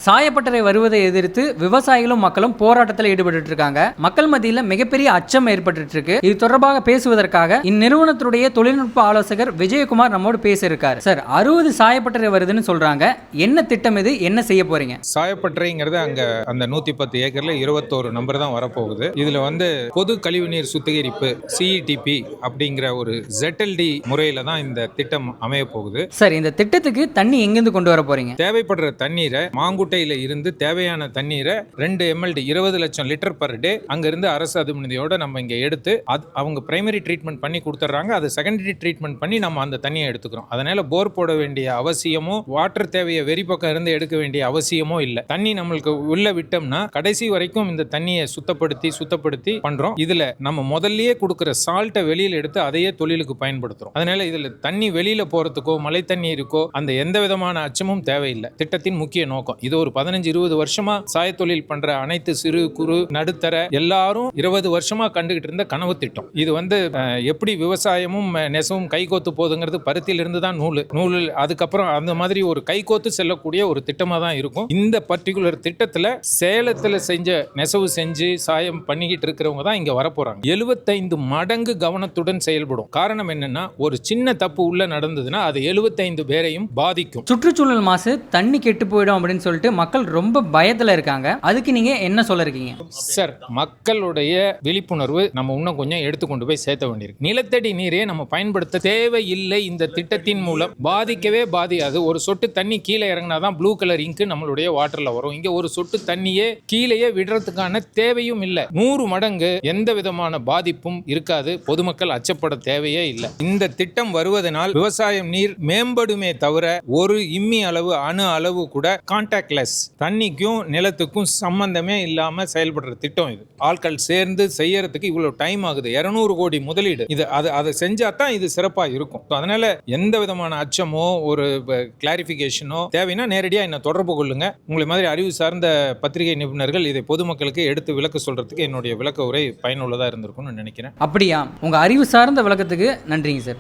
சாயப்பட்டறை வருவதை எதிர்த்து விவசாயிகளும் மக்களும் போராட்டத்தில் ஈடுபட்டு இருக்காங்க. மக்கள் மத்தியில் மிகப்பெரிய அச்சம் ஏற்பட்டு இருக்கு. இது தொடர்பாக பேசுவதற்காக இந்நிறுவனத்துடைய தொழில்நுட்ப ஆலோசகர் விஜயகுமார் நம்மோடு பேச இருக்காரு. சார், 60 சாயப்பட்டறை வருதுன்னு சொல்றாங்க. என்ன திட்டம் இது, என்ன செய்ய போறீங்க? சாயப்பட்டறைங்கிறது அங்க அந்த 110 ஏக்கர்ல 21 நம்பர் தான் வரப்போகுது. இதுல பொது கழிவுநீர் சுத்திகரிப்பு சிஇடிபி அப்படிங்கிற ஒரு ZLD முறையில தான் இந்த திட்டம் அமைய போகுது. சார், இந்த திட்டத்துக்கு தண்ணி எங்கிருந்து கொண்டு வர போறீங்க? தேவைப்படுற தண்ணீரை மாங்குட்டையில இருந்து தேவையான தண்ணீரை 2 MLD 20 லட்சம் லிட்டர் பர் டே அங்க இருந்து அரசு அனுமதியோட நம்ம இங்க எடுத்து அவங்க பிரைமரி ட்ரீட்மெண்ட் பண்ணி கொடுத்துறாங்க. அதை செகண்டரி ட்ரீட்மெண்ட் பண்ணி நம்ம அந்த தண்ணியை எடுத்துக்கிறோம். அதனால போர் போட வேண்டிய அவசியமோ வாட்டர் தேவையை வெறி பக்கம் இருந்து எடுக்க வேண்டிய அவசியமோ இல்லை. தண்ணி நம்மளுக்கு உள்ள விட்டோம்னா கடைசி வரைக்கும் இந்த தண்ணியை சுத்தப்படுத்தி பண்றோம். இதுல நம்ம முதல்லயே கொடுக்கிற சால்ட்டை வெளியில எடுத்து அதையே தொழிலுக்கு பயன்படுத்துறோம். அதனால இதுல தண்ணி வெளியில போறதுக்கோ மழை தண்ணி இருக்கோ அந்த எந்த விதமான அச்சமும் தேவையில்லை. திட்டத்தின் முக்கிய நோக்கம் இது. ஒரு 15-20 வருஷமா சாய தொழில் பண்ற அனைத்து சிறு குறு நடுத்தர எல்லாரும் 20 வருஷமா கண்டுகிட்டு இருந்த கனவு திட்டம் இது. எப்படி விவசாயமும் நெசவும் கைகோத்து போதுங்கிறது பருத்தியிலிருந்து தான் நூல் அதுக்கப்புறம் அந்த மாதிரி ஒரு கைகோத்து செல்லக்கூடிய ஒரு திட்டமா தான் இருக்கும். இந்த பர்டிகுலர் திட்டத்துல சேலத்துல செஞ்ச நெசவு செஞ்சு சாயம் பண்ணிக்கிட்டு இருக்கிறவங்க தான் இங்க வரப்போறாங்க. 75 மடங்கு கவனத்துடன் செயல்படும். காரணம் என்னன்னா, ஒரு சின்ன தப்பு உள்ள நடந்ததுன்னா அது 75 பேரையும் பாதிக்கும். சுற்றுச்சூழல் மாசு, தண்ணி கெட்டு போயிடும் அப்படின்னு சொல்லிட்டு மக்கள் ரொம்ப பயத்துல இருக்காங்க. அதுக்கு நீங்க என்ன சொல்ல இருக்கீங்க? சார், மக்களுடைய விழிப்புணர்வு நம்ம இன்னும் கொஞ்சம் எடுத்துக்கொண்டு போய் சேர்த்த வேண்டியிருக்கு. நிலத்தடி நீரே நம்ம பயன்படுத்த தேவையில்லை. இந்த திட்டத்தின் மூலம் பாதிக்கவே பாதியாது. ஒரு சொட்டு தண்ணி கீழே இறங்கினாதான் ப்ளூ கலர் இங்கு நம்மளுடைய வாட்டர்ல வரும். இங்க ஒரு சொட்டு தண்ணியே கீழேயே விடுறதுக்கான தேவையும் இல்லை. 100 மடங்கு எந்த விதமான பாதிப்பும் இருக்காது. பொதுமக்கள் அச்சப்பட தேவையே இல்லை. இந்த திட்டம் வருவதனால் விவசாயம் நீர் மேம்படுமே தவிர ஒரு இம்மி அளவு அணு அளவு கூட கான்டாக்ட்லெஸ், தண்ணிக்கும் நிலத்துக்கும் சம்பந்தமே இல்லாம செயல்படுற திட்டம் இது. ஆட்கள் சேர்ந்து செய்யறதுக்கு இவ்வளவு டைம் ஆகுது. 200 கோடி முதலீடு. இது அதை செஞ்சா தான் இது சிறப்பா இருக்கும். அதனால எந்த விதமான அச்சமோ ஒரு கிளாரிபிகேஷனோ தேவைன்னா நேரடியா என்ன தொடர்பு கொள்ளுங்க. உங்களை மாதிரி அறிவு சார்ந்த பத்திரிகை நிபுணர்கள் இதை பொதுமக்களுக்கு எடுத்து விளக்க சொல்றதுக்கு என்னுடைய விளக்க உரை பயனுள்ளதா இருந்திருக்கும்னு நினைக்கிறேன். அப்படியா? உங்க அறிவு சார்ந்த விளக்கத்துக்கு நன்றிங்க சார்.